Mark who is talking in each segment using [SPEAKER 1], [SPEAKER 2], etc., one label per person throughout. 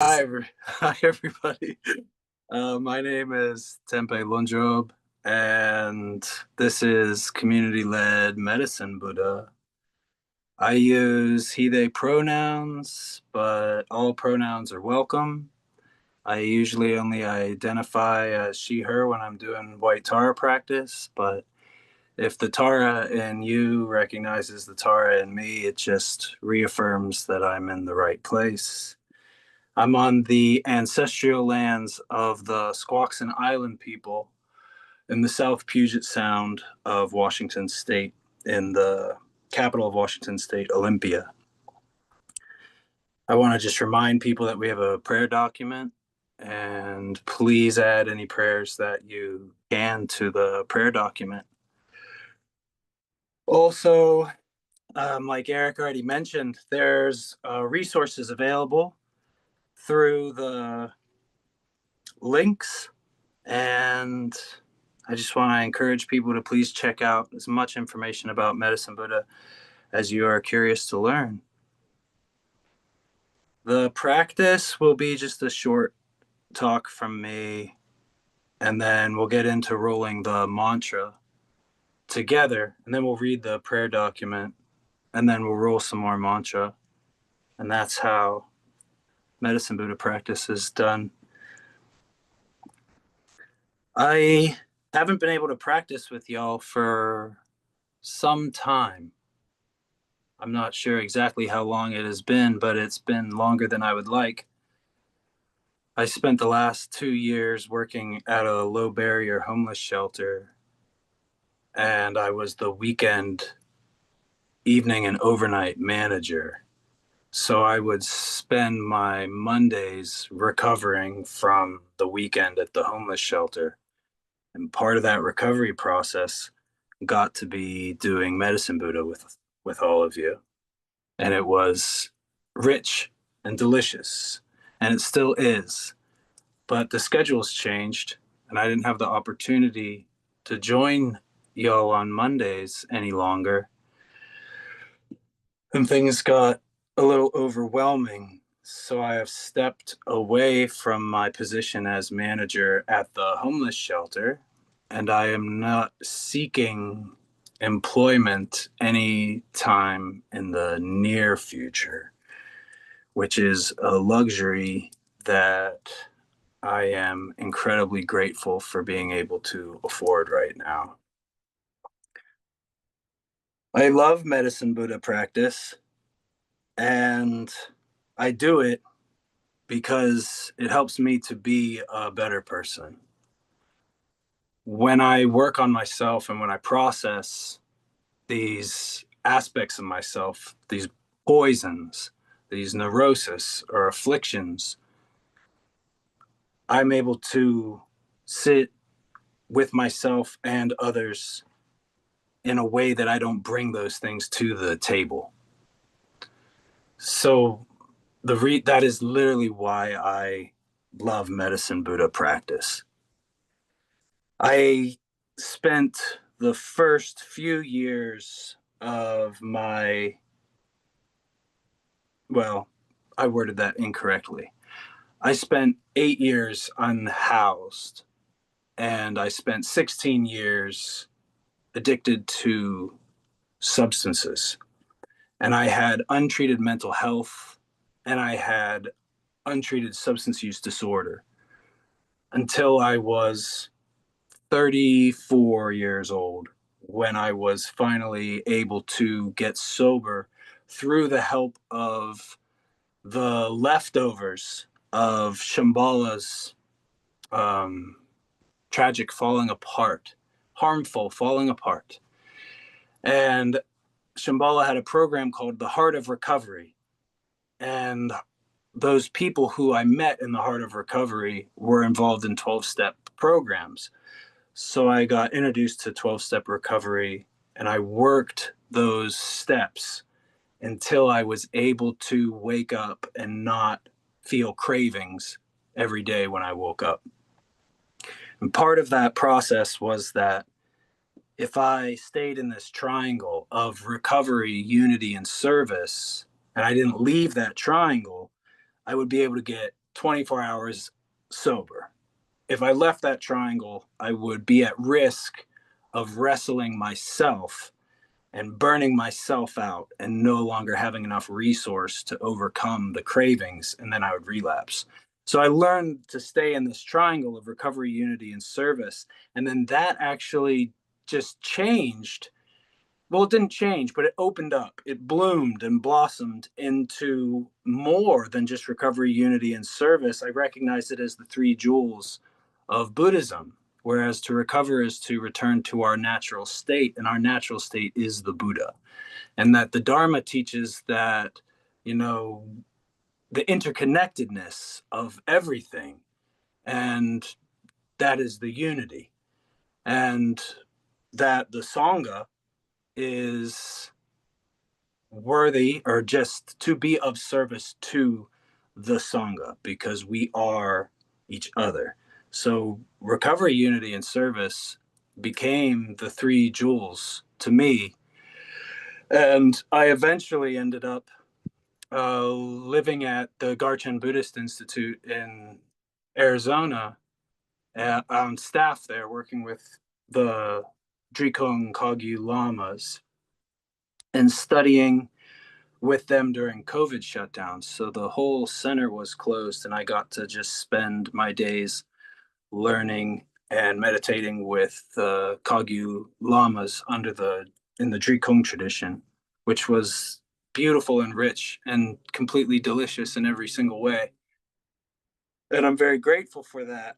[SPEAKER 1] Hi everybody. My name is Tenphel Lhundrub, and this is community-led medicine Buddha. I use he, they pronouns, but all pronouns are welcome. I usually only identify as she, her when I'm doing white Tara practice, but if the Tara in you recognizes the Tara in me, it just reaffirms that I'm in the right place. I'm on the ancestral lands of the Squaxin Island people in the South Puget Sound of Washington State, in the capital of Washington State, Olympia. I want to just remind people that we have a prayer document, and please add any prayers that you can to the prayer document. Also, like Eric already mentioned, there's resources available through the links. And I just want to encourage people to please check out as much information about Medicine Buddha as you are curious to learn. The practice will be just a short talk from me, and then we'll get into rolling the mantra together, and then we'll read the prayer document, and then we'll roll some more mantra. And that's how Medicine Buddha practice is done. I haven't been able to practice with y'all for some time. I'm not sure exactly how long it has been, but it's been longer than I would like. I spent the last 2 years working at a low barrier homeless shelter, and I was the weekend, evening, and overnight manager. So I would spend my Mondays recovering from the weekend at the homeless shelter. And part of that recovery process got to be doing Medicine Buddha with all of you. And it was rich and delicious, and it still is. But the schedule's changed, and I didn't have the opportunity to join y'all on Mondays any longer. And things got a little overwhelming. So I have stepped away from my position as manager at the homeless shelter, and I am not seeking employment any time in the near future, which is a luxury that I am incredibly grateful for being able to afford right now. I love Medicine Buddha practice, and I do it because it helps me to be a better person. When I work on myself and when I process these aspects of myself, these poisons, these neurosis or afflictions, I'm able to sit with myself and others in a way that I don't bring those things to the table. So that is literally why I love Medicine Buddha practice. I spent the first few years of my, well, I worded that incorrectly. I spent 8 years unhoused, and I spent 16 years addicted to substances. And I had untreated mental health, and I had untreated substance use disorder until I was 34 years old, when I was finally able to get sober through the help of the leftovers of Shambhala's um, tragic falling apart, harmful falling apart. And Shambhala had a program called the Heart of Recovery. And those people who I met in the Heart of Recovery were involved in 12-step programs. So I got introduced to 12-step recovery, and I worked those steps until I was able to wake up and not feel cravings every day when I woke up. And part of that process was that if I stayed in this triangle of recovery, unity, and service, and I didn't leave that triangle, I would be able to get 24 hours sober. If I left that triangle, I would be at risk of wrestling myself and burning myself out and no longer having enough resource to overcome the cravings, and then I would relapse. So I learned to stay in this triangle of recovery, unity, and service. And then that actually just changed. Well, it didn't change, but it opened up. It bloomed and blossomed into more than just recovery, unity, and service. I recognize it as the three jewels of Buddhism, whereas to recover is to return to our natural state, and our natural state is the Buddha. And that the Dharma teaches that, you know, the interconnectedness of everything, and that is the unity. And that the Sangha is worthy or just to be of service to the Sangha because we are each other. So recovery, unity, and service became the three jewels to me. And I eventually ended up living at the Garchen Buddhist Institute in Arizona on staff there, working with the Drikung Kagyu Lamas and studying with them during COVID shutdowns. So the whole center was closed, and I got to just spend my days learning and meditating with the Kagyu Lamas in the Drikung tradition, which was beautiful and rich and completely delicious in every single way. And I'm very grateful for that.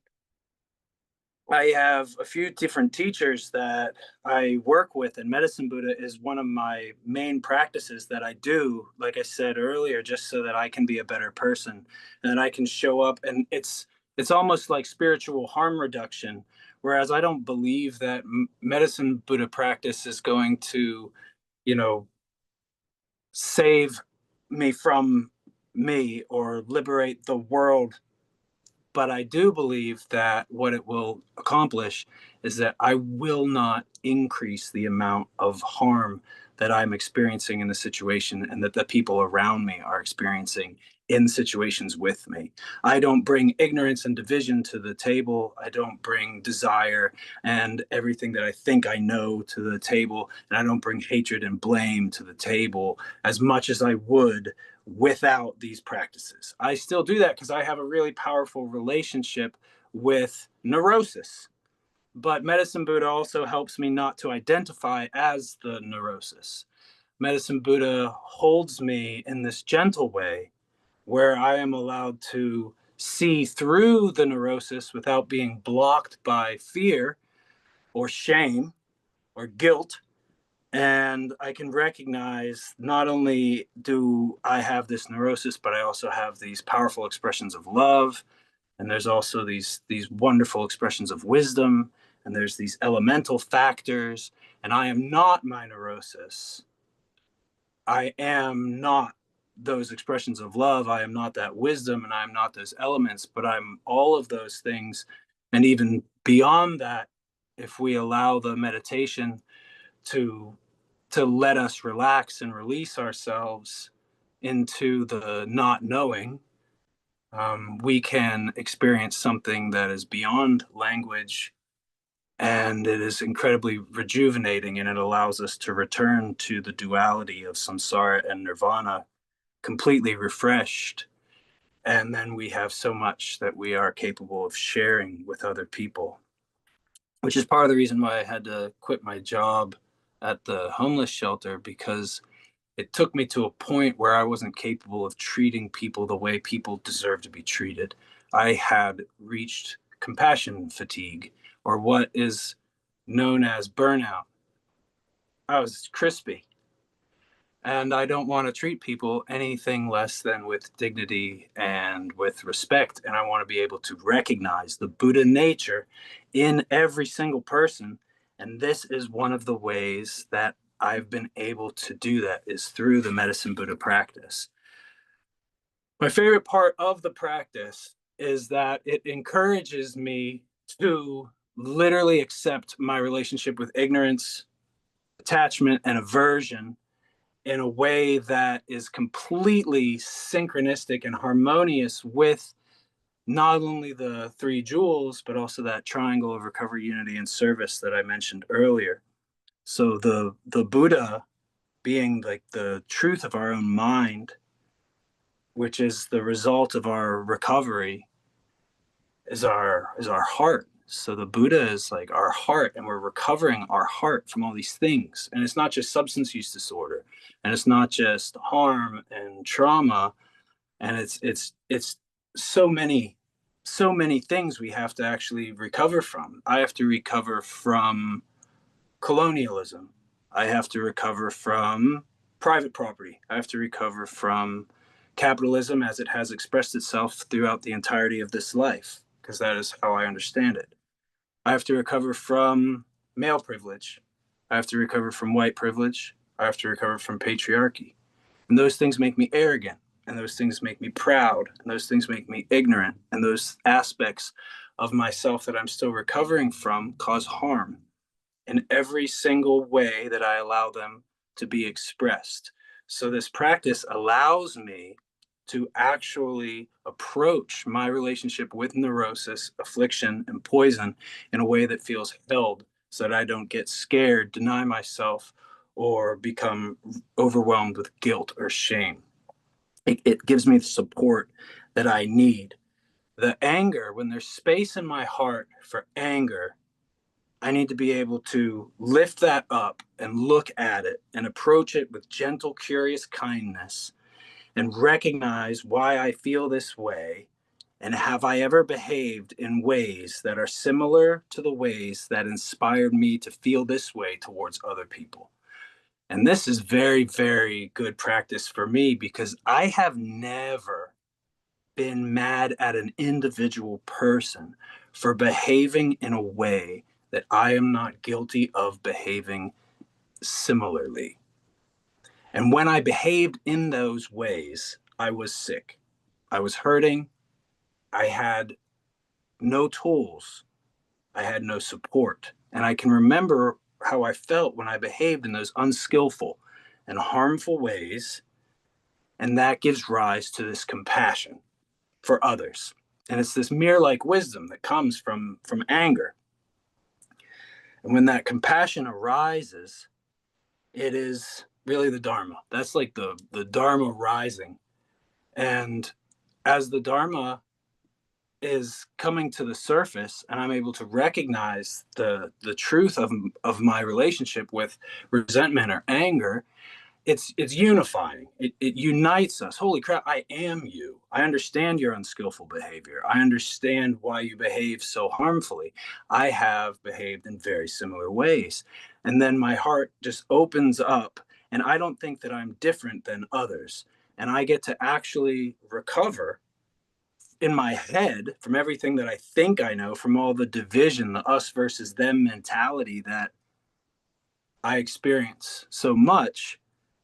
[SPEAKER 1] I have a few different teachers that I work with, and Medicine Buddha is one of my main practices that I do, like I said earlier, just so that I can be a better person and I can show up. And it's almost like spiritual harm reduction. Whereas I don't believe that Medicine Buddha practice is going to, you know, save me from me or liberate the world, but I do believe that what it will accomplish is that I will not increase the amount of harm that I'm experiencing in the situation and that the people around me are experiencing in situations with me. I don't bring ignorance and division to the table. I don't bring desire and everything that I think I know to the table. And I don't bring hatred and blame to the table as much as I would without these practices. I still do that because I have a really powerful relationship with neurosis. But Medicine Buddha also helps me not to identify as the neurosis. Medicine Buddha holds me in this gentle way where I am allowed to see through the neurosis without being blocked by fear or shame or guilt. And I can recognize not only do I have this neurosis, but I also have these powerful expressions of love. And there's also these wonderful expressions of wisdom. And there's these elemental factors. And I am not my neurosis. I am not those expressions of love. I am not that wisdom, and I am not those elements, but I'm all of those things. And even beyond that, if we allow the meditation to let us relax and release ourselves into the not knowing, we can experience something that is beyond language, and it is incredibly rejuvenating, and it allows us to return to the duality of samsara and nirvana completely refreshed. And then we have so much that we are capable of sharing with other people, which is part of the reason why I had to quit my job at the homeless shelter, because it took me to a point where I wasn't capable of treating people the way people deserve to be treated. I had reached compassion fatigue, or what is known as burnout. I was crispy. And I don't want to treat people anything less than with dignity and with respect. And I want to be able to recognize the Buddha nature in every single person. And this is one of the ways that I've been able to do that, is through the Medicine Buddha practice. My favorite part of the practice is that it encourages me to literally accept my relationship with ignorance, attachment, and aversion in a way that is completely synchronistic and harmonious with not only the three jewels, but also that triangle of recovery, unity, and service that I mentioned earlier. So the Buddha being like the truth of our own mind, which is the result of our recovery, is our heart. So the Buddha is like our heart, and we're recovering our heart from all these things. And it's not just substance use disorder, and it's not just harm and trauma, and it's so many things we have to actually recover from. I have to recover from colonialism. I have to recover from private property. I have to recover from capitalism as it has expressed itself throughout the entirety of this life, because that is how I understand it. I have to recover from male privilege. I have to recover from white privilege. I have to recover from patriarchy. And those things make me arrogant. And those things make me proud. And those things make me ignorant. And those aspects of myself that I'm still recovering from cause harm in every single way that I allow them to be expressed. So this practice allows me to actually approach my relationship with neurosis, affliction, and poison in a way that feels held, so that I don't get scared, deny myself, or become overwhelmed with guilt or shame. It gives me the support that I need. The anger, when there's space in my heart for anger, I need to be able to lift that up and look at it and approach it with gentle, curious kindness and recognize why I feel this way. And have I ever behaved in ways that are similar to the ways that inspired me to feel this way towards other people? And this is very, very good practice for me, because I have never been mad at an individual person for behaving in a way that I am not guilty of behaving similarly. And when I behaved in those ways, I was sick. I was hurting. I had no tools. I had no support. And I can remember how I felt when I behaved in those unskillful and harmful ways. And that gives rise to this compassion for others. And it's this mirror like wisdom that comes from anger. And when that compassion arises, it is really the Dharma. That's like the Dharma rising. And as the Dharma is coming to the surface, and I'm able to recognize the truth of my relationship with resentment or anger, it's unifying. It unites us. Holy crap, I am you. I understand your unskillful behavior. I understand why you behave so harmfully. I have behaved in very similar ways. And then my heart just opens up, and I don't think that I'm different than others. And I get to actually recover in my head from everything that I think I know, from all the division, the us versus them mentality that I experience so much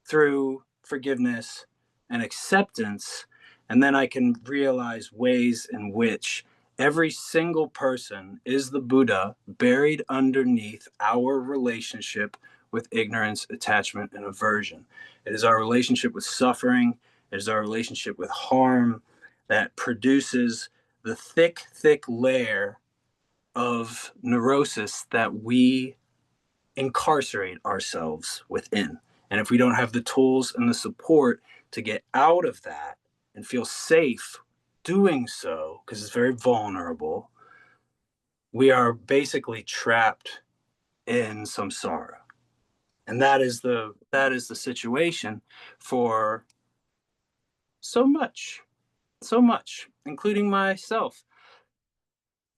[SPEAKER 1] through forgiveness and acceptance. And then I can realize ways in which every single person is the Buddha buried underneath our relationship with ignorance, attachment, and aversion. It is our relationship with suffering, it is our relationship with harm that produces the thick, thick layer of neurosis that we incarcerate ourselves within. And if we don't have the tools and the support to get out of that and feel safe doing so, because it's very vulnerable, we are basically trapped in samsara. And that is the situation for so much, including myself.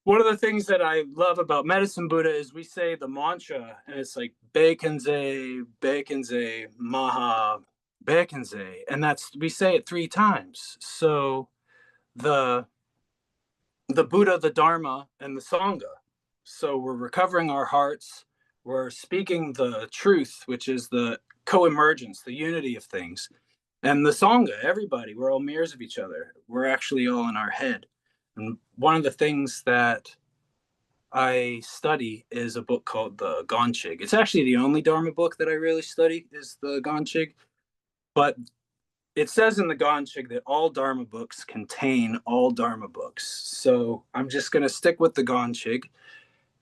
[SPEAKER 1] One of the things that I love about Medicine Buddha is we say the mantra, and it's like Bekenze, Bekenze, Maha, Bekenze, and that's, we say it 3 times. So the the Buddha, the Dharma, and the Sangha. So we're recovering our hearts. We're speaking the truth, which is the co-emergence, the unity of things. And the Sangha, everybody, we're all mirrors of each other. We're actually all in our head. And one of the things that I study is a book called the Gonchig. It's actually the only Dharma book that I really study is the Gonchig, but it says in the Ganchig that all Dharma books contain all Dharma books. So I'm just going to stick with the Ganchig.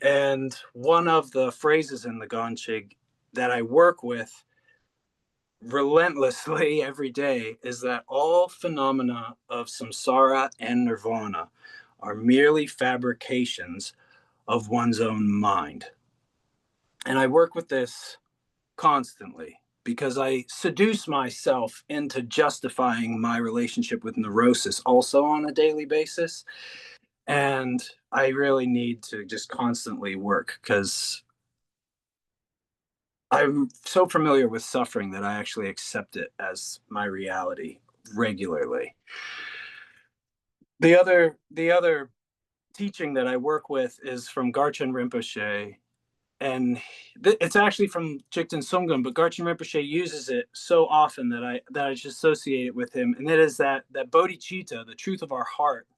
[SPEAKER 1] And one of the phrases in the Ganchig that I work with relentlessly every day is that all phenomena of samsara and nirvana are merely fabrications of one's own mind. And I work with this constantly because I seduce myself into justifying my relationship with neurosis also on a daily basis. And I really need to just constantly work because I'm so familiar with suffering that I actually accept it as my reality regularly. The other teaching that I work with is from Garchen Rinpoche, and it's actually from Jigten Sumgön, but Garchen Rinpoche uses it so often that I just associate it with him, and it is that bodhicitta, the truth of our heart,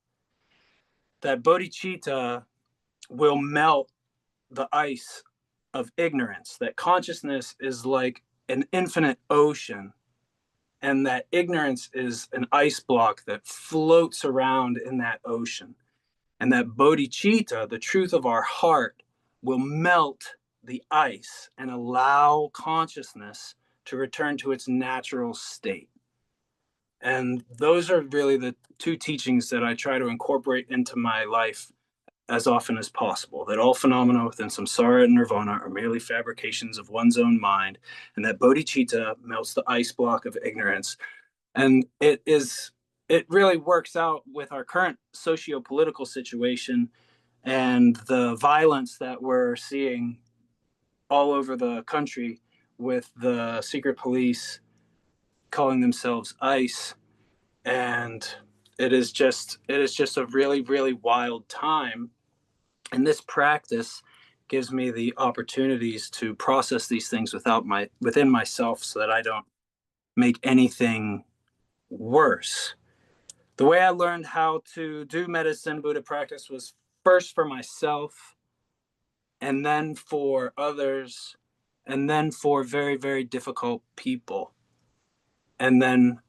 [SPEAKER 1] that bodhicitta will melt the ice of ignorance, that consciousness is like an infinite ocean, and that ignorance is an ice block that floats around in that ocean. And that bodhicitta, the truth of our heart, will melt the ice and allow consciousness to return to its natural state. And those are really the two teachings that I try to incorporate into my life as often as possible, that all phenomena within samsara and nirvana are merely fabrications of one's own mind, and that bodhicitta melts the ice block of ignorance. And it really works out with our current socio-political situation and the violence that we're seeing all over the country with the secret police calling themselves ICE. And it is just a really, really wild time. And this practice gives me the opportunities to process these things within myself so that I don't make anything worse. The way I learned how to do medicine Buddha practice was first for myself, and then for others, and then for very, very difficult people, and then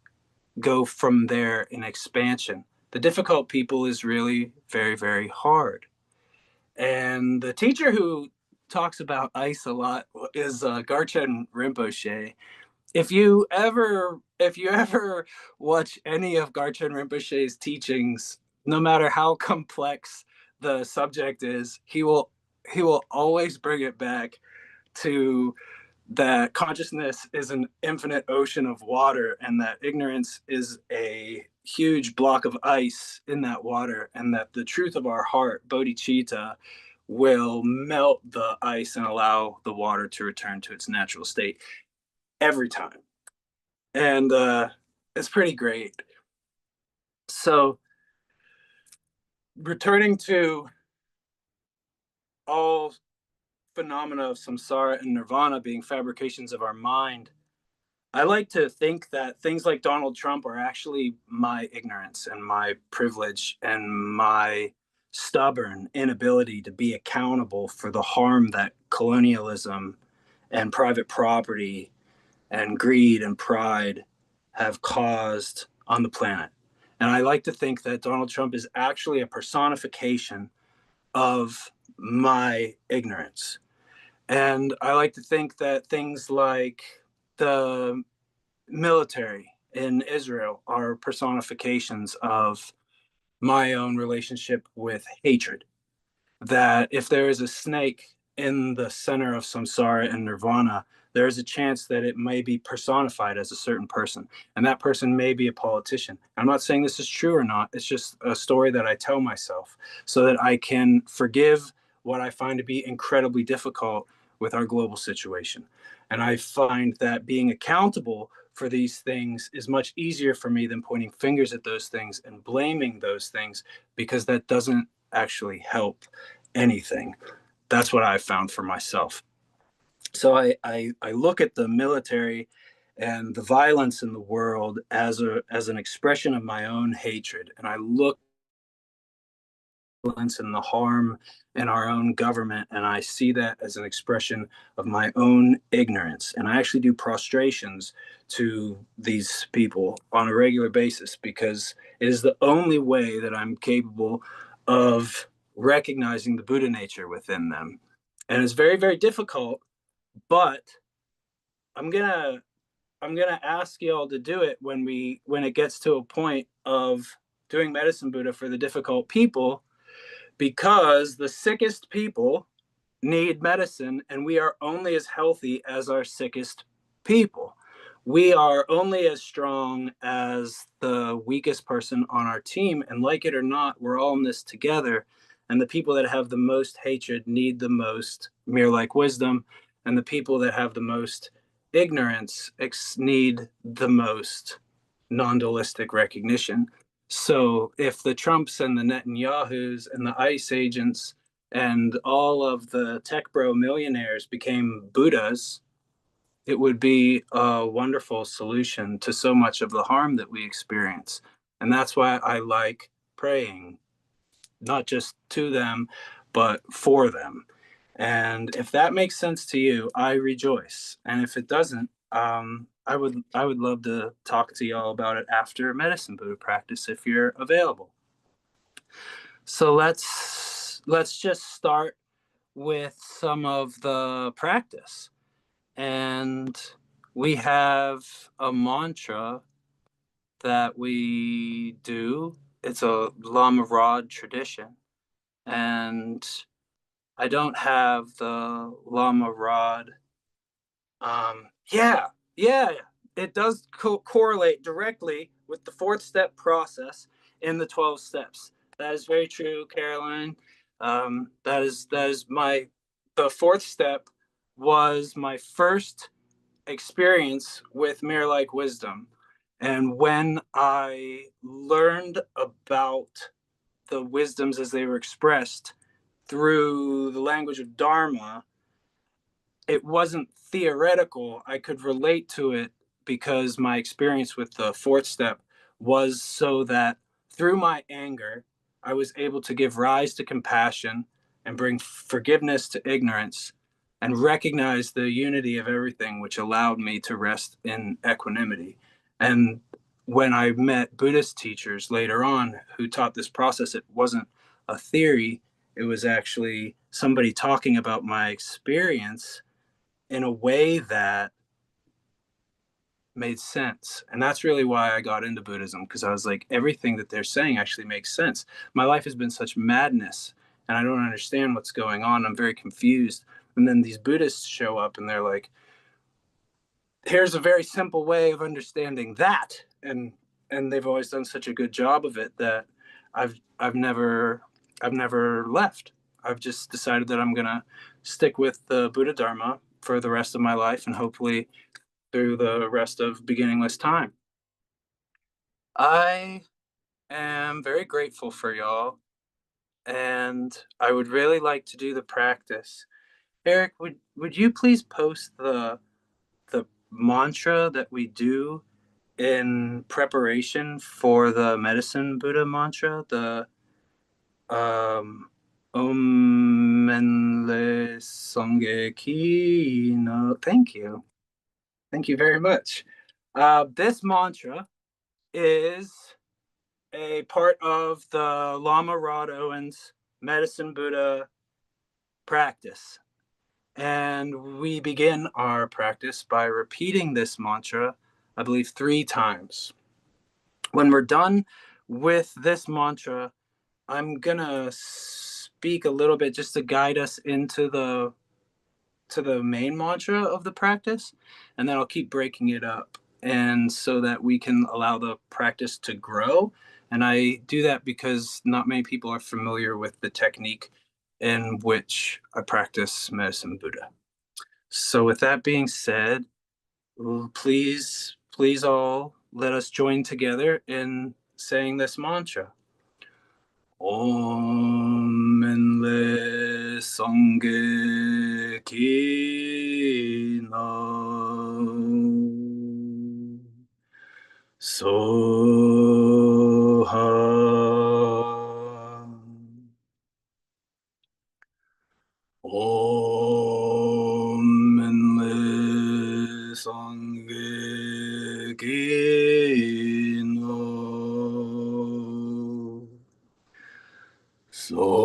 [SPEAKER 1] go from there in expansion. The difficult people is really very, very hard. And the teacher who talks about ice a lot is Garchen Rinpoche. If you ever watch any of Garchen Rinpoche's teachings, no matter how complex the subject is, he will always bring it back to that consciousness is an infinite ocean of water, and that ignorance is a huge block of ice in that water, and that the truth of our heart, bodhicitta, will melt the ice and allow the water to return to its natural state every time. And it's pretty great. So, returning to all phenomena of samsara and nirvana being fabrications of our mind, I like to think that things like Donald Trump are actually my ignorance and my privilege and my stubborn inability to be accountable for the harm that colonialism and private property and greed and pride have caused on the planet. And I like to think that Donald Trump is actually a personification of my ignorance. And I like to think that things like the military in Israel are personifications of my own relationship with hatred. That if there is a snake in the center of samsara and nirvana, there is a chance that it may be personified as a certain person, and that person may be a politician. I'm not saying this is true or not. It's just a story that I tell myself so that I can forgive what I find to be incredibly difficult with our global situation. And I find that being accountable for these things is much easier for me than pointing fingers at those things and blaming those things, because that doesn't actually help anything. That's what I've found for myself. So I look at the military and the violence in the world as an expression of my own hatred, and I look and the harm in our own government. And I see that as an expression of my own ignorance. And I actually do prostrations to these people on a regular basis because it is the only way that I'm capable of recognizing the Buddha nature within them. And it's very, very difficult, but I'm gonna ask y'all to do it when it gets to a point of doing medicine Buddha for the difficult people, because the sickest people need medicine, and we are only as healthy as our sickest people. We are only as strong as the weakest person on our team. And like it or not, we're all in this together. And the people that have the most hatred need the most mere like wisdom. And the people that have the most ignorance need the most non dualistic recognition. So if the Trumps and the Netanyahus and the ICE agents and all of the tech bro millionaires became Buddhas, it would be a wonderful solution to so much of the harm that we experience. And that's why I like praying, not just to them, but for them. And if that makes sense to you, I rejoice. And if it doesn't, I would love to talk to y'all about it after medicine Buddha practice if you're available. So let's just start with some of the practice. And we have a mantra that we do. It's a Lama Rod tradition. And I don't have the Lama Rod. Yeah, yeah, it does correlate directly with the fourth step process in the 12 steps. That is very true, Caroline. That is the fourth step was my first experience with mirror like wisdom. And when I learned about the wisdoms as they were expressed through the language of Dharma, it wasn't theoretical. I could relate to it because my experience with the fourth step was so that through my anger, I was able to give rise to compassion and bring forgiveness to ignorance and recognize the unity of everything, which allowed me to rest in equanimity. And when I met Buddhist teachers later on who taught this process, it wasn't a theory, it was actually somebody talking about my experience in a way that made sense. And that's really why I got into Buddhism, because I was like, everything that they're saying actually makes sense. My life has been such madness and I don't understand what's going on. I'm very confused. And then these Buddhists show up and they're like, here's a very simple way of understanding that. And they've always done such a good job of it that I've never left. I've just decided that I'm gonna stick with the Buddha Dharma for the rest of my life and hopefully through the rest of beginningless time. I am very grateful for y'all, and I would really like to do the practice. Eric, would you please post the mantra that we do in preparation for the medicine Buddha mantra, the Om Menle Sangye Ki no. Thank you. Thank you very much. This mantra is a part of the Lama Rod Owens Medicine Buddha practice. And we begin our practice by repeating this mantra, I believe, 3 times. When we're done with this mantra, I'm going to speak a little bit just to guide us into the main mantra of the practice, and then I'll keep breaking it up and so that we can allow the practice to grow. And I do that because not many people are familiar with the technique in which I practice medicine Buddha. So with that being said, please all let us join together in saying this mantra. Om Menle Sangye Ki no. Soha. Om Enle Sangye Kino Soha.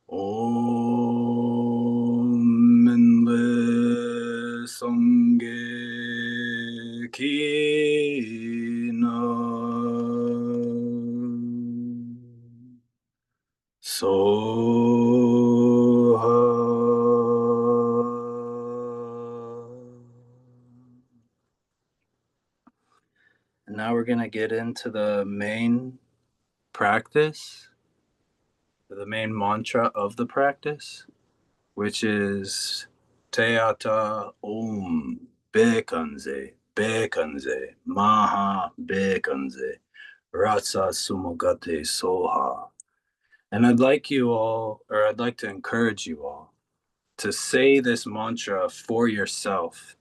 [SPEAKER 1] Om Enle Sangye Kino Soha. And now we're going to get into the main practice, the main mantra of the practice, which is Teata Om Bekanze, Bekanze, Maha Bekanze, Ratsa Sumogate Soha. And I'd like to encourage you all to say this mantra for yourself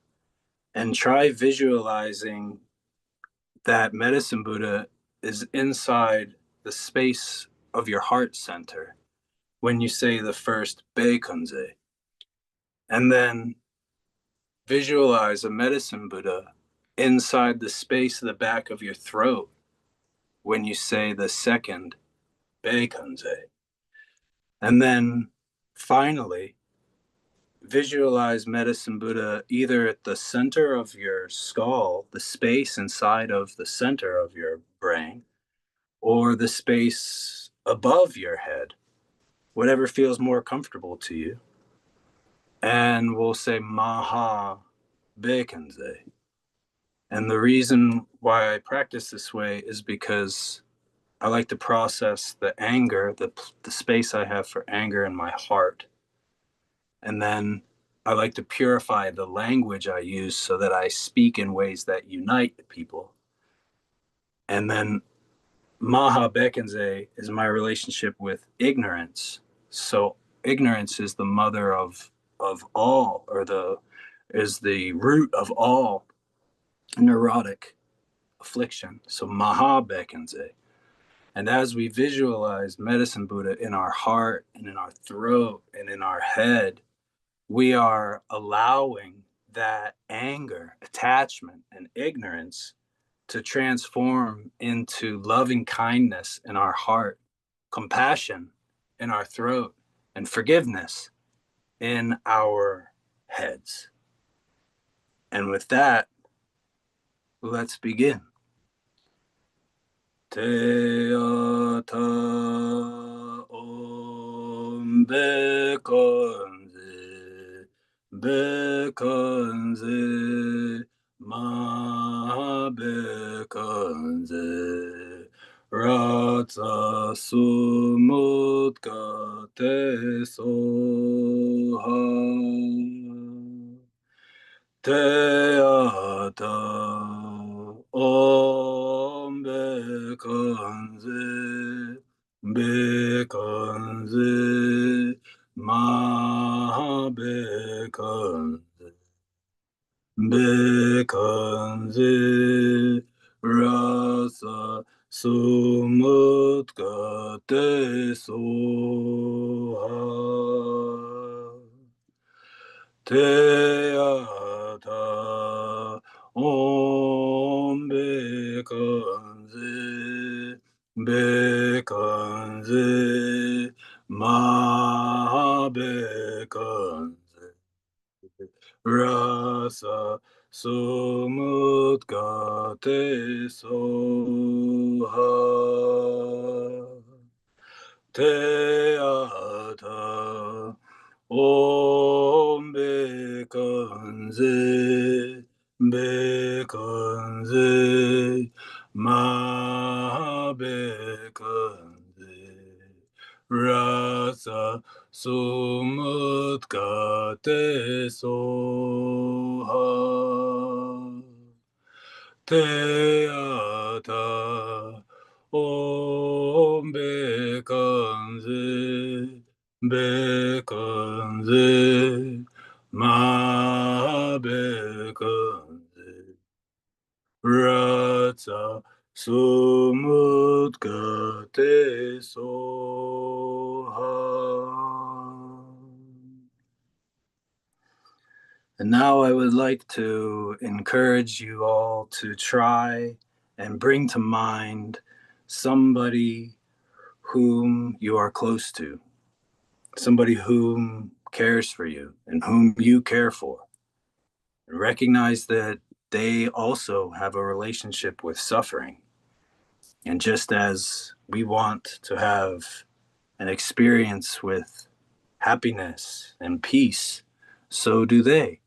[SPEAKER 1] and try visualizing that Medicine Buddha is inside the space of your heart center when you say the first Beikanze. And then visualize a Medicine Buddha inside the space of the back of your throat when you say the second Beikanze. And then finally, visualize Medicine Buddha either at the center of your skull, the space inside of the center of your brain, or the space above your head, whatever feels more comfortable to you. And we'll say Maha Bekanze. And the reason why I practice this way is because I like to process the anger, the space I have for anger in my heart. And then I like to purify the language I use so that I speak in ways that unite people. And then Maha Bekanze is my relationship with ignorance. So ignorance is the mother of all, or is the root of all neurotic affliction. So Maha Bekanze. And as we visualize Medicine Buddha in our heart and in our throat and in our head, we are allowing that anger, attachment, and ignorance to transform into loving kindness in our heart, compassion in our throat, and forgiveness in our heads. And with that, let's begin. Teata Om Bekanze, Bekanze, Ma Bekanze, Ratsa Sumutkate Soha. Teata Om Bekanze, Bekanze, Ma Bekanze, Bekanze, Rasa Sumutkate Soha. Teata Om Bekanze, Bekanze, Ma Bekanze, Rasa Sumutkate Soha. Teata Om Bekanze, Bekanze, Ma Bekanze, Rasa Sumutkate Soha. Teata Om Bekanze, Bekanze, Ma Bekanze, Ratsa sumudgate soha. And now I would like to encourage you all to try and bring to mind somebody whom you are close to, somebody whom cares for you and whom you care for. And recognize that they also have a relationship with suffering. And just as we want to have an experience with happiness and peace, so do they.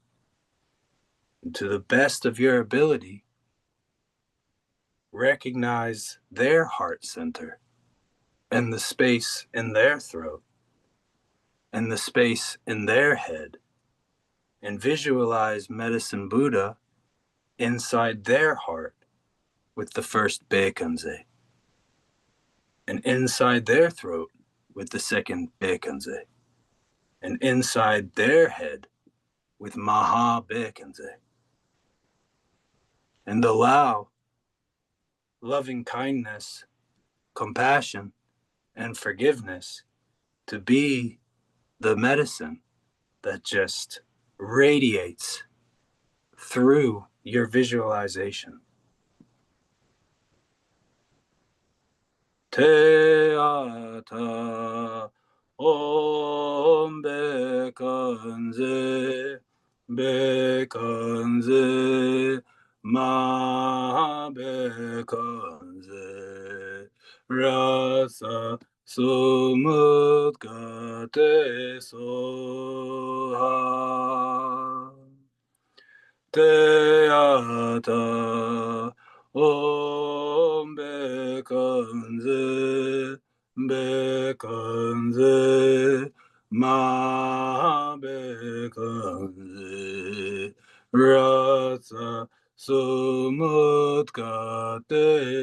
[SPEAKER 1] And to the best of your ability, recognize their heart center and the space in their throat and the space in their head, and visualize Medicine Buddha inside their heart with the first Beikanze, and inside their throat with the second Beikanze, and inside their head with Maha Beikanze. And allow loving kindness, compassion, and forgiveness to be the medicine that just radiates through your visualization. Te ata om bekanze, bekanze, ma bekanze, rasa sumudgate soha. Te ata om bekanze, bekanze, ma bekanze, rasa sumudgate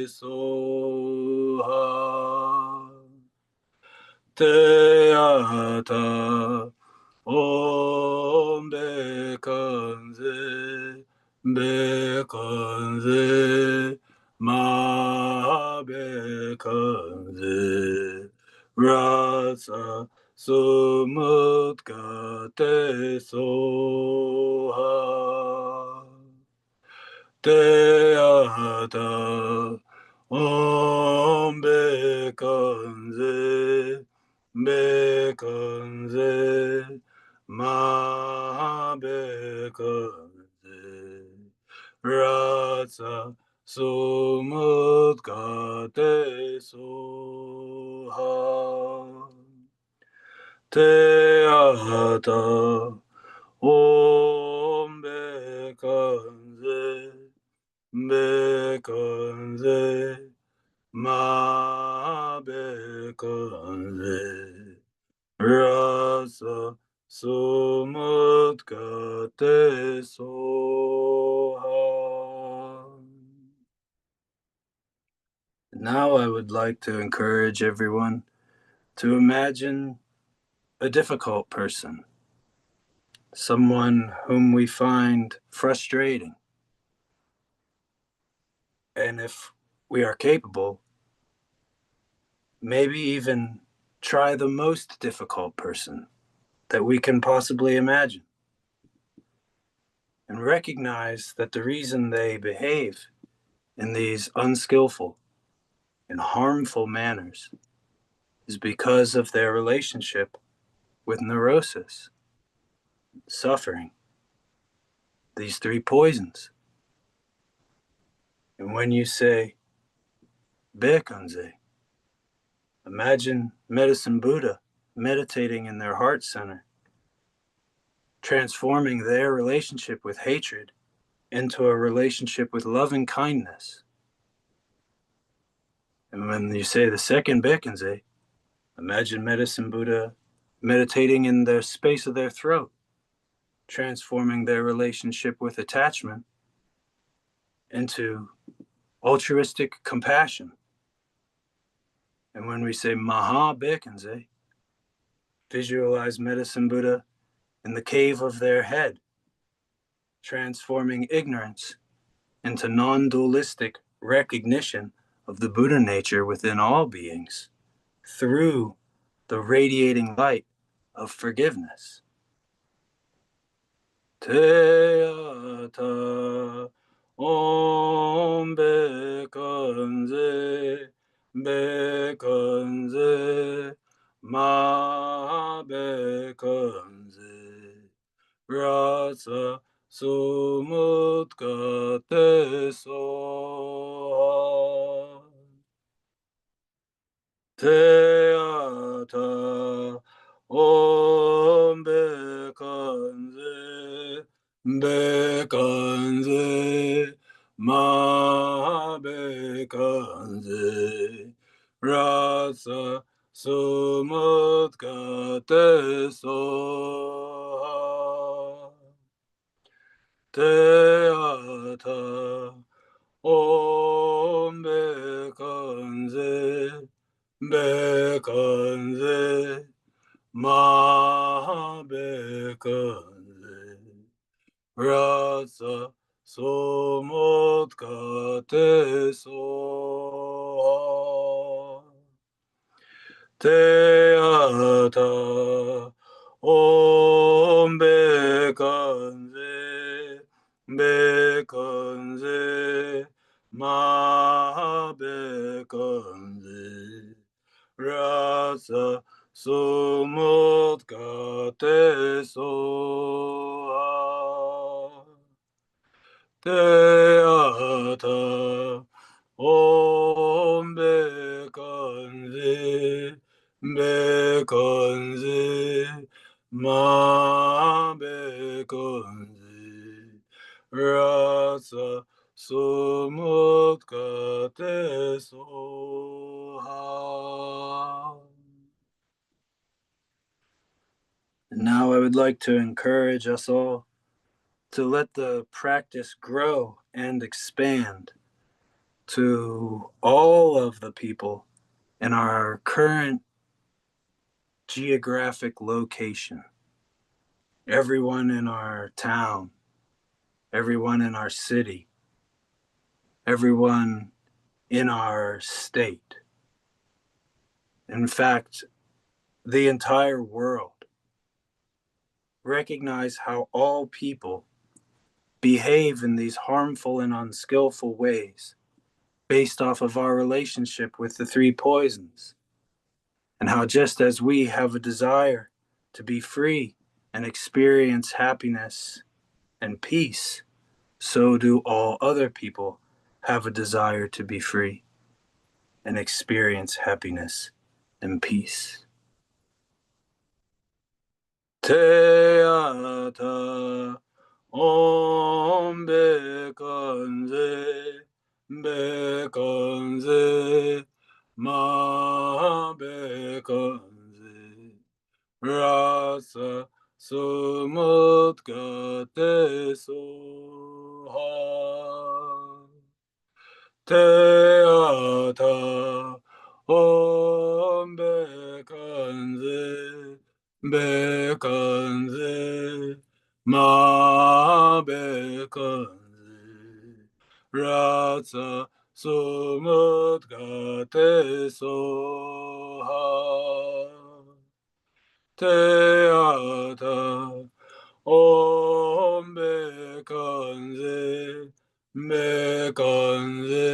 [SPEAKER 1] soha. Te ata om bekanze, bekanze, ma bekanze, rasa sumudgate soha. Te ata om bekanze, bekanze, ma bekanze, rasa sumudgate soha. Te ata om bekanze, bekanze, ma bekanze, rasa sumudgate soha. Now I would like to encourage everyone to imagine a difficult person, someone whom we find frustrating. And if we are capable, maybe even try the most difficult person that we can possibly imagine. And recognize that the reason they behave in these unskillful and harmful manners is because of their relationship with neurosis, suffering, these three poisons. And when you say Bekanze, imagine Medicine Buddha meditating in their heart center, transforming their relationship with hatred into a relationship with loving kindness. And when you say the second Bekanze, imagine Medicine Buddha meditating in the space of their throat, transforming their relationship with attachment into altruistic compassion. And when we say Maha Bekanze, visualize Medicine Buddha in the cave of their head, transforming ignorance into non-dualistic recognition of the Buddha nature within all beings through the radiating light of forgiveness. Teata Om Bekanze Bekanze Ma Bekanze Rasa Sumutkate So Teata Om Bekanze Bekanze Ma Bekanze Rasa Sumutkate So Teata Om Bekanze Bekanze Ma Bekanze Rasa Somotkate So Teata Om Bekanze Bekanze Ma Bekanze Rasa Sumutkate So Teata Om Bekanze Bekanze Ma Bekanze Rasa Sumutkate So. Now I would like to encourage us all to let the practice grow and expand to all of the people in our current geographic location. Everyone in our town, everyone in our city, everyone in our state. In fact, the entire world. Recognize how all people behave in these harmful and unskillful ways based off of our relationship with the three poisons, and how just as we have a desire to be free and experience happiness and peace, so do all other people have a desire to be free and experience happiness and peace. Teata Om Bekanze Bekanze Ma Bekanze Rasa Sumutkate So Teata Om Bekanze Bekanze Ma Bekanze Rasa Sumutkate So Teata Om Bekanze Bekanze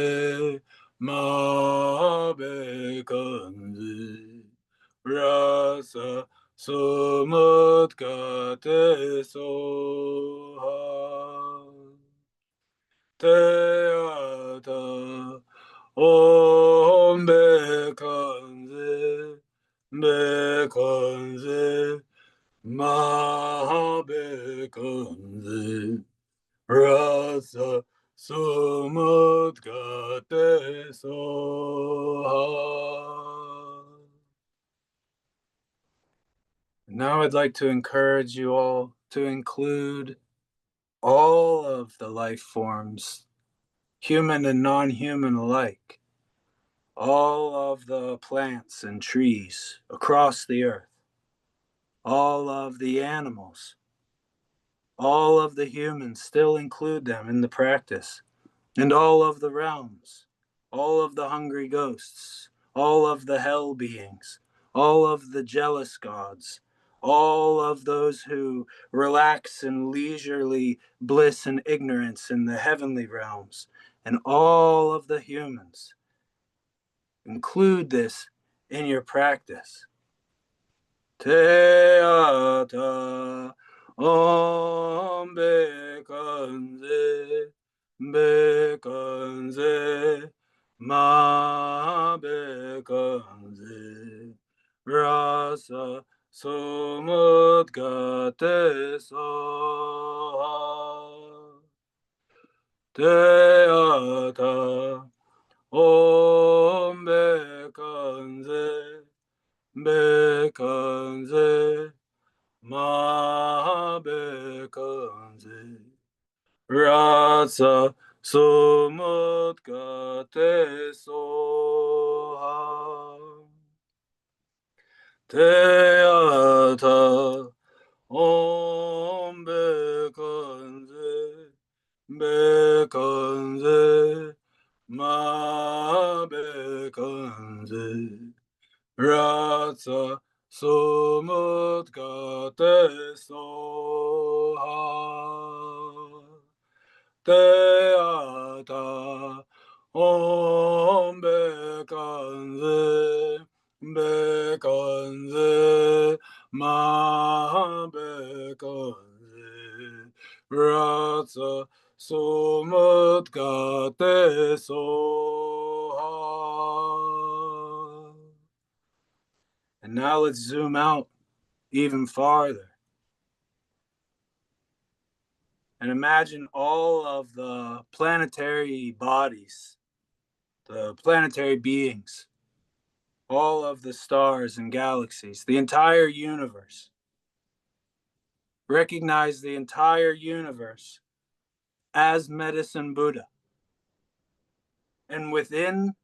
[SPEAKER 1] Ma Bekanze Rasa Sumutkate So Teata Om Bekanze Bekanze Ma Bekanze Rasa Sumutkate So. Now I'd like to encourage you all to include all of the life forms, human and non-human alike, all of the plants and trees across the earth, all of the animals, all of the humans, still include them in the practice, and all of the realms, all of the hungry ghosts, all of the hell beings, all of the jealous gods, all of those who relax in leisurely bliss and ignorance in the heavenly realms, and all of the humans. Include this in your practice. Teata om bekanze, bekanze, ma bekanze, rasa somut gate soha. Teata om bekanze, bekanze, ma bekanze, rasa sumut gate soha. Teata om bekanze, bekanze, ma bekanze, rasa sumut gate soha. Teata om bekanze, bekanze, ma bekanze, rasa sumut gate soha. And now let's zoom out even farther. And imagine all of the planetary bodies, the planetary beings, all of the stars and galaxies, the entire universe. Recognize the entire universe as Medicine Buddha. And within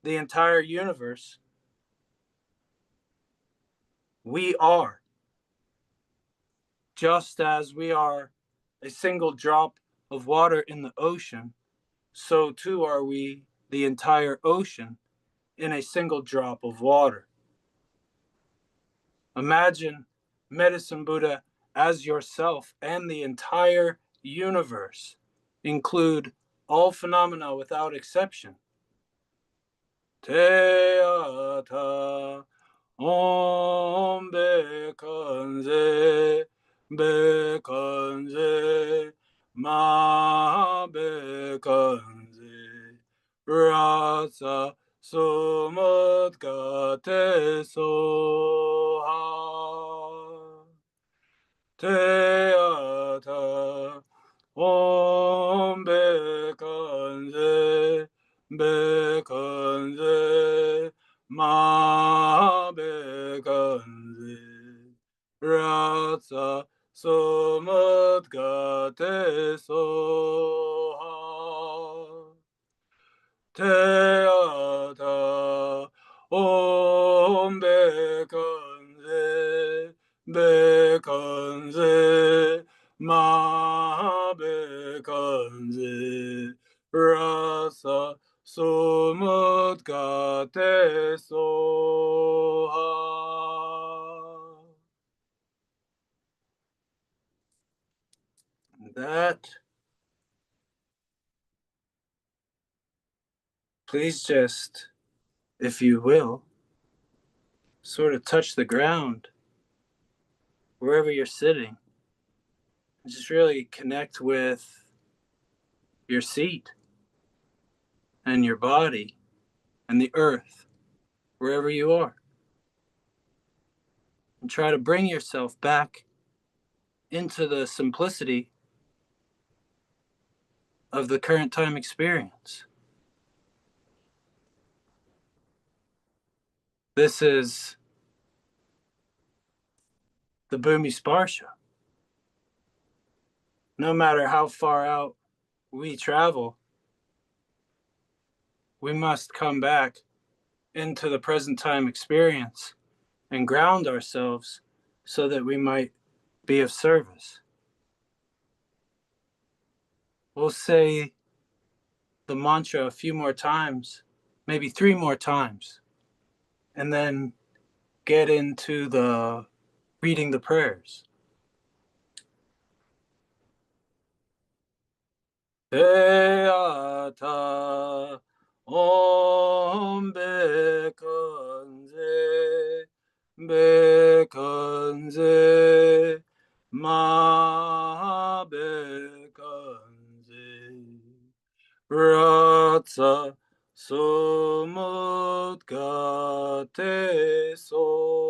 [SPEAKER 1] the entire universe, we are. Just as we are a single drop of water in the ocean, so too are we the entire ocean in a single drop of water. Imagine Medicine Buddha as yourself, and the entire universe include all phenomena without exception. Teata om bekanze, bekanze, ma bekanze, rasa sumut gate soha. Teata om bekanze, bekanze, ma bekanze, rasa sumut gate soha. Teata om bekanze, bekanze, ma bekanze, rasa sumut gate soha. That, please just, if you will, sort of touch the ground wherever you're sitting. Just really connect with your seat and your body and the earth, wherever you are. And try to bring yourself back into the simplicity of the current time experience. This is the Bhumi Sparsha. No matter how far out we travel, we must come back into the present time experience and ground ourselves so that we might be of service. We'll say the mantra a few more times, maybe 3 more times, and then get into the reading the prayers. Beata Om Bekanze Bekanze Ma Bekanze Ratsa Sumudgate Soha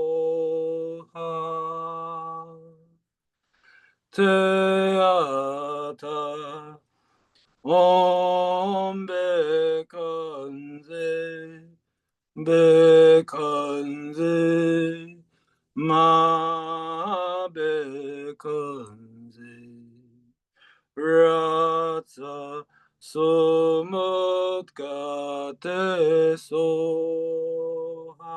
[SPEAKER 1] Teata Om Bekanze Bekanze Ma Bekanze Ratsa Sumudgate Soha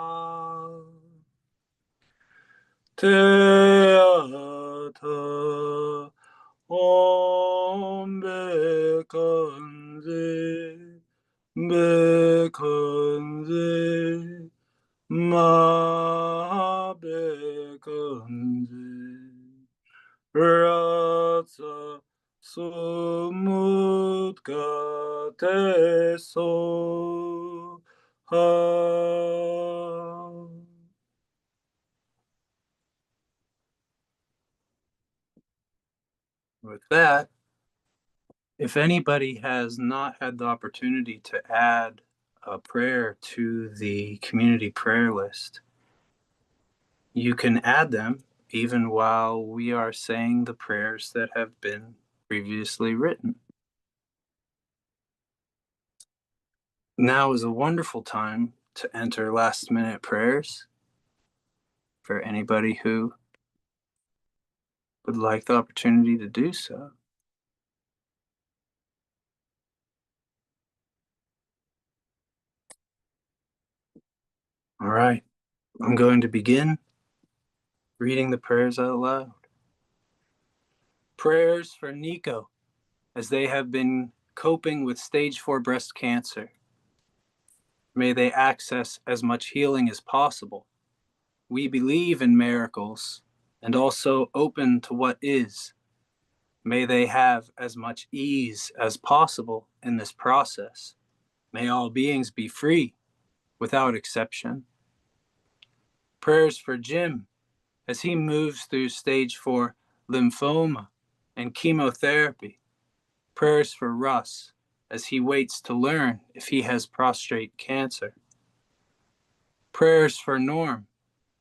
[SPEAKER 1] Teata Om Bekanze Bekanze Ma Bekanze Ratsa Sumudgate Soha. With that, if anybody has not had the opportunity to add a prayer to the community prayer list, you can add them even while we are saying the prayers that have been previously written. Now is a wonderful time to enter last minute prayers for anybody who would like the opportunity to do so. All right, I'm going to begin reading the prayers out loud. Prayers for Nico, as they have been coping with stage 4 breast cancer. May they access as much healing as possible. We believe in miracles and also open to what is. May they have as much ease as possible in this process. May all beings be free without exception. Prayers for Jim as he moves through stage 4 lymphoma and chemotherapy. Prayers for Russ as he waits to learn if he has prostate cancer. Prayers for Norm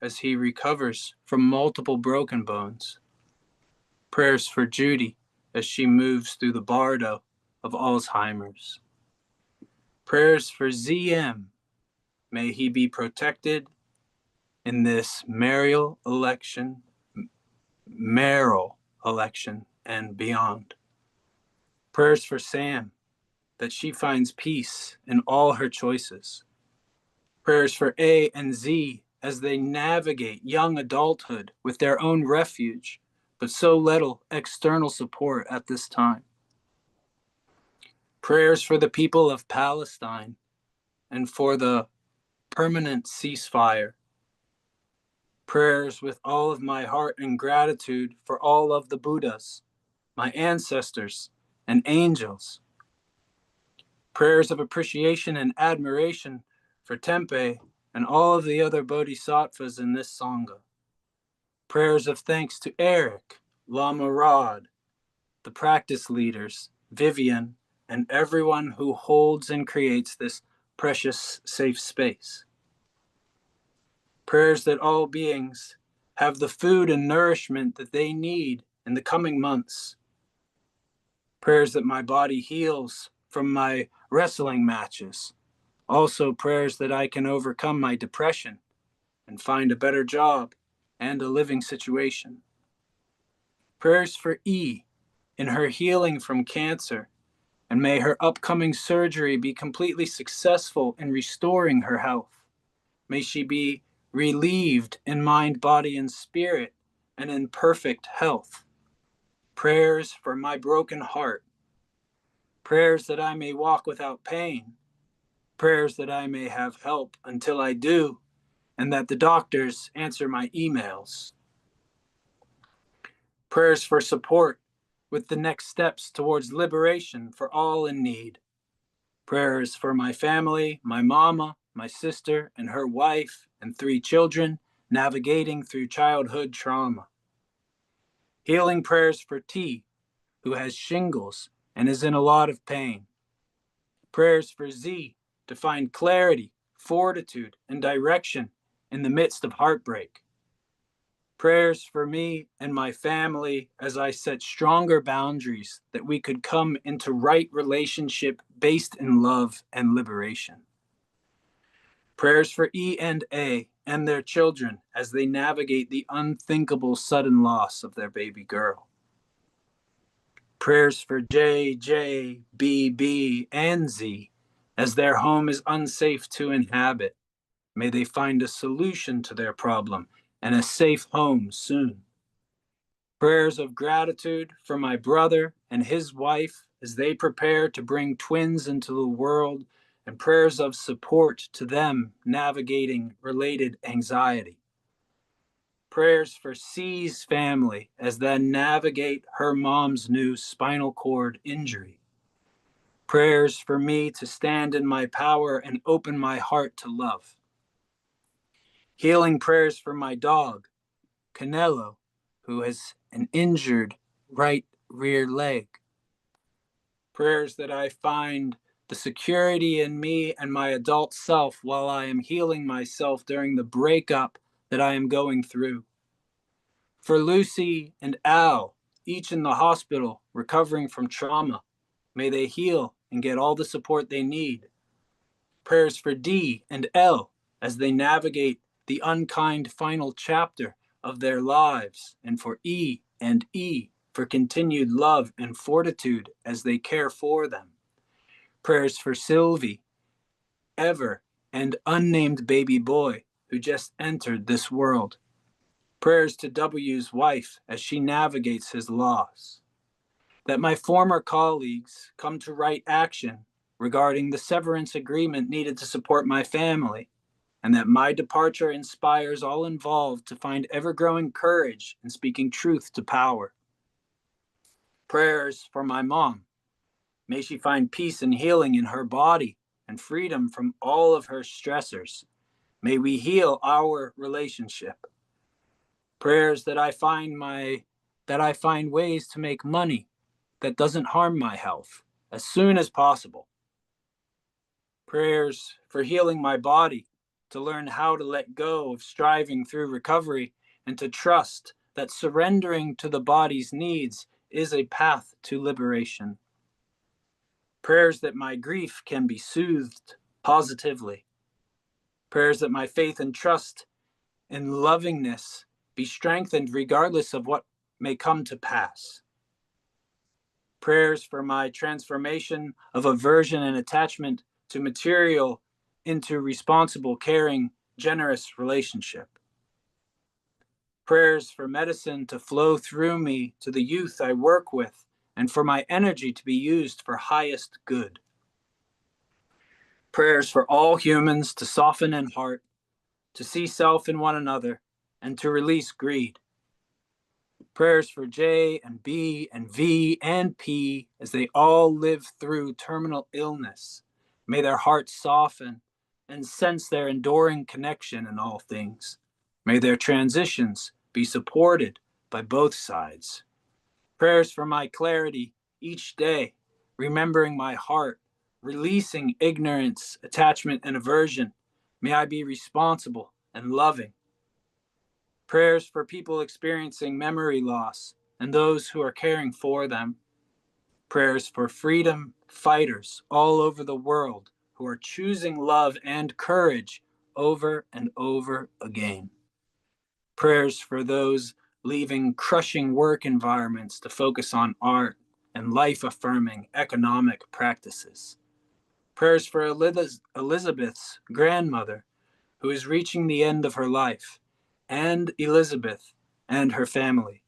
[SPEAKER 1] as he recovers from multiple broken bones. Prayers for Judy as she moves through the bardo of Alzheimer's. Prayers for ZM. May he be protected in this mayoral election and beyond. Prayers for Sam, that she finds peace in all her choices. Prayers for A and Z as they navigate young adulthood with their own refuge, but so little external support at this time. Prayers for the people of Palestine and for the permanent ceasefire. Prayers with all of my heart and gratitude for all of the Buddhas, my ancestors, and angels. Prayers of appreciation and admiration for Tenphel and all of the other bodhisattvas in this Sangha. Prayers of thanks to Eric, Lama Rod, the practice leaders, Vivian, and everyone who holds and creates this precious safe space. Prayers that all beings have the food and nourishment that they need in the coming months. Prayers that my body heals from my wrestling matches. Also prayers that I can overcome my depression and find a better job and a living situation. Prayers for E in her healing from cancer, and may her upcoming surgery be completely successful in restoring her health. May she be relieved in mind, body, and spirit, and in perfect health. Prayers for my broken heart. prayers that I may walk without pain, prayers that I may have help until I do, and that the doctors answer my emails, prayers for support with the next steps towards liberation for all in need, prayers for my family, my mama, my sister, and her wife, and 3 children navigating through childhood trauma. Healing prayers for T, who has shingles and is in a lot of pain. Prayers for Z to find clarity, fortitude, and direction in the midst of heartbreak. Prayers for me and my family as I set stronger boundaries that we could come into right relationship based in love and liberation. Prayers for E and A and their children as they navigate the unthinkable sudden loss of their baby girl. Prayers for J, J, B, B, and Z as their home is unsafe to inhabit. May they find a solution to their problem and a safe home soon. Prayers of gratitude for my brother and his wife as they prepare to bring twins into the world, and prayers of support to them navigating related anxiety. Prayers for C's family as they navigate her mom's new spinal cord injury. Prayers for me to stand in my power and open my heart to love. Healing prayers for my dog, Canelo, who has an injured right rear leg. Prayers that I find the security in me and my adult self while I am healing myself during the breakup that I am going through. For Lucy and Al, each in the hospital recovering from trauma, may they heal and get all the support they need. Prayers for D and L as they navigate the unkind final chapter of their lives, and for E and E for continued love and fortitude as they care for them. Prayers for Sylvie, Ever, and unnamed baby boy who just entered this world. Prayers to W's wife as she navigates his loss. That my former colleagues come to right action regarding the severance agreement needed to support my family, and that my departure inspires all involved to find ever-growing courage in speaking truth to power. Prayers for my mom. May she find peace and healing in her body and freedom from all of her stressors. May we heal our relationship. Prayers that I find ways to make money that doesn't harm my health as soon as possible. Prayers for healing my body, to learn how to let go of striving through recovery and to trust that surrendering to the body's needs is a path to liberation. Prayers that my grief can be soothed positively. Prayers that my faith and trust in lovingness be strengthened regardless of what may come to pass. Prayers for my transformation of aversion and attachment to material into responsible, caring, generous relationship. Prayers for medicine to flow through me to the youth I work with, and for my energy to be used for highest good. Prayers for all humans to soften in heart, to see self in one another, and to release greed. Prayers for J and B and V and P as they all live through terminal illness. May their hearts soften and sense their enduring connection in all things. May their transitions be supported by both sides. Prayers for my clarity each day, remembering my heart, releasing ignorance, attachment, and aversion. May I be responsible and loving. Prayers for people experiencing memory loss and those who are caring for them. Prayers for freedom fighters all over the world who are choosing love and courage over and over again. Prayers for those leaving crushing work environments to focus on art and life-affirming economic practices. Prayers for Elizabeth's grandmother, who is reaching the end of her life, and Elizabeth and her family.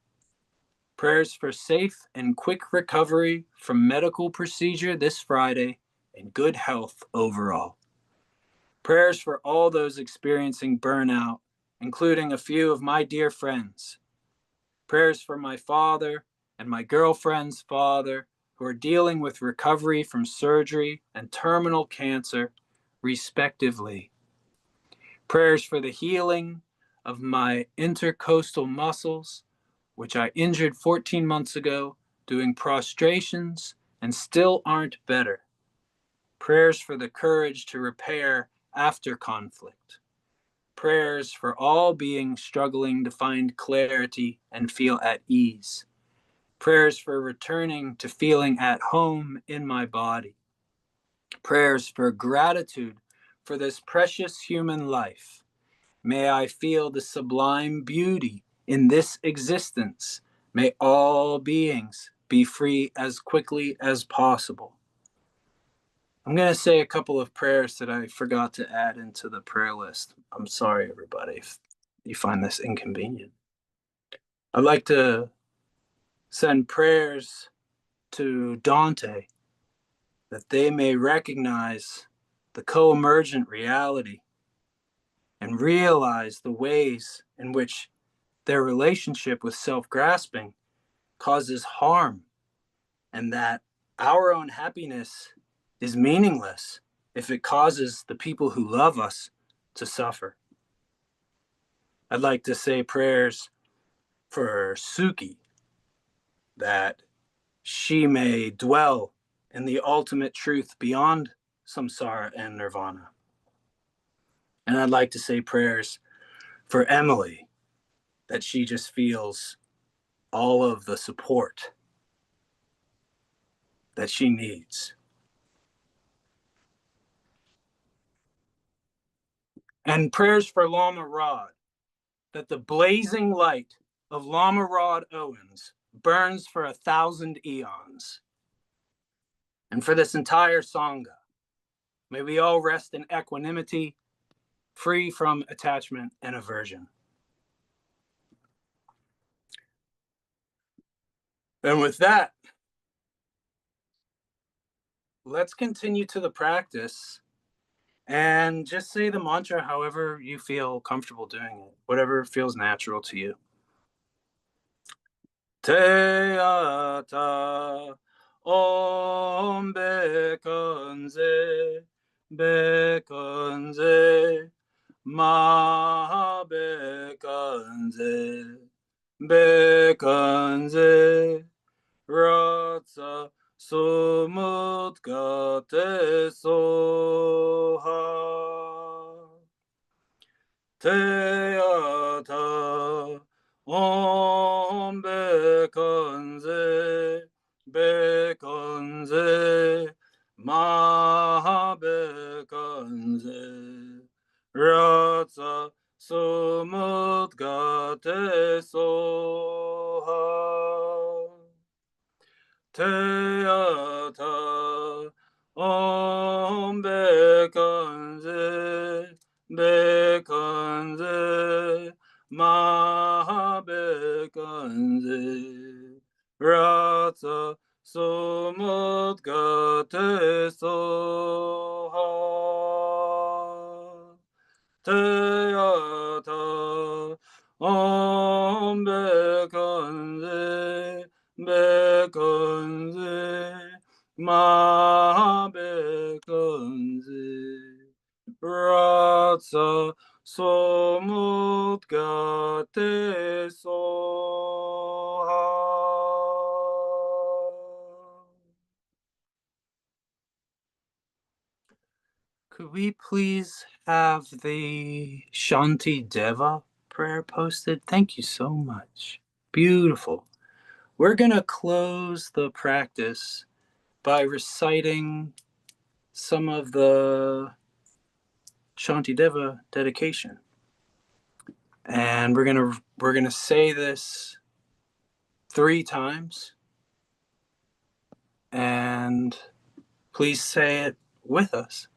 [SPEAKER 1] Prayers for safe and quick recovery from medical procedure this Friday and good health overall. Prayers for all those experiencing burnout, including a few of my dear friends. Prayers for my father and my girlfriend's father, who are dealing with recovery from surgery and terminal cancer, respectively. Prayers for the healing of my intercostal muscles, which I injured 14 months ago doing prostrations and still aren't better. Prayers for the courage to repair after conflict. Prayers for all beings struggling to find clarity and feel at ease. Prayers for returning to feeling at home in my body. Prayers for gratitude for this precious human life. May I feel the sublime beauty in this existence. May all beings be free as quickly as possible. I'm going to say a couple of prayers that I forgot to add into the prayer list. I'm sorry, everybody, if you find this inconvenient. I'd like to send prayers to Dante that they may recognize the co-emergent reality and realize the ways in which their relationship with self-grasping causes harm, and that our own happiness is meaningless if it causes the people who love us to suffer. I'd like to say prayers for Suki, that she may dwell in the ultimate truth beyond samsara and nirvana. And I'd like to say prayers for Emily, that she just feels all of the support that she needs. And prayers for Lama Rod, that the blazing light of Lama Rod Owens burns for 1,000 eons. And for this entire Sangha, may we all rest in equanimity, free from attachment and aversion. And with that, let's continue to the practice and just say the mantra however you feel comfortable doing it, whatever feels natural to you. Te ata om bekanze, bekanze, ma bekanze, bekanze, ratsa sumut gate soha. Te ata om bekanze, bekanze, ma bekanze, ratsa sumut gate soha. Te ata om bekanze, bekanze, ma bekanze, ratsa sumut gate soha. Te ata om bekanze, bekanze, ma bekanze, ratsa somut gate soha. Could we please have the Shanti Deva prayer posted? Thank you so much. Beautiful. We're going to close the practice by reciting some of the Shanti Deva dedication. And we're going to say this 3 times. And please say it with us.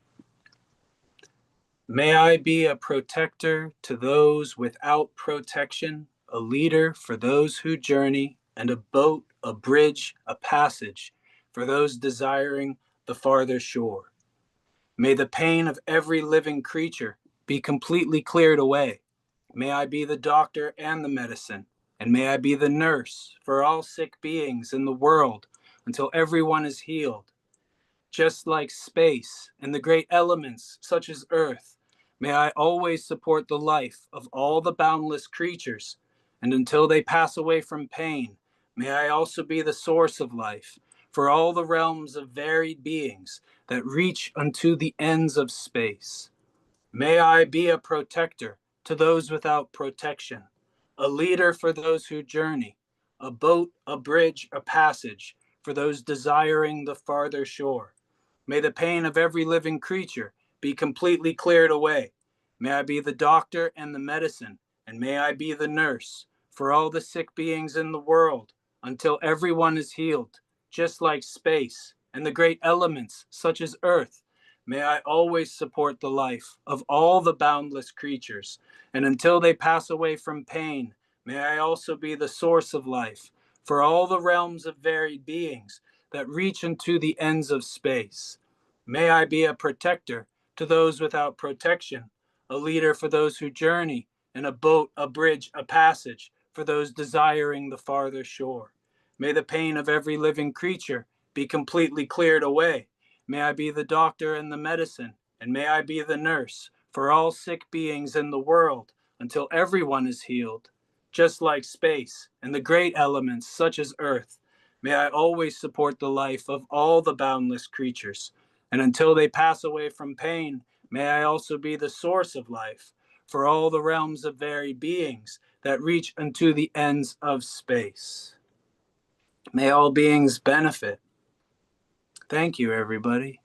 [SPEAKER 1] May I be a protector to those without protection, a leader for those who journey, and a boat, a bridge, a passage for those desiring the farther shore. May the pain of every living creature be completely cleared away. May I be the doctor and the medicine, and may I be the nurse for all sick beings in the world until everyone is healed. Just like space and the great elements such as earth, may I always support the life of all the boundless creatures, and until they pass away from pain, may I also be the source of life for all the realms of varied beings that reach unto the ends of space. May I be a protector to those without protection, a leader for those who journey, a boat, a bridge, a passage for those desiring the farther shore. May the pain of every living creature be completely cleared away. May I be the doctor and the medicine, and may I be the nurse for all the sick beings in the world until everyone is healed, just like space and the great elements such as earth. May I always support the life of all the boundless creatures, and until they pass away from pain, may I also be the source of life for all the realms of varied beings that reach into the ends of space. May I be a protector to those without protection, a leader for those who journey, and a boat, a bridge, a passage for those desiring the farther shore. May the pain of every living creature be completely cleared away. May I be the doctor and the medicine, and may I be the nurse for all sick beings in the world until everyone is healed. Just like space and the great elements such as earth, may I always support the life of all the boundless creatures, and until they pass away from pain, may I also be the source of life for all the realms of varied beings that reach unto the ends of space. May all beings benefit. Thank you, everybody.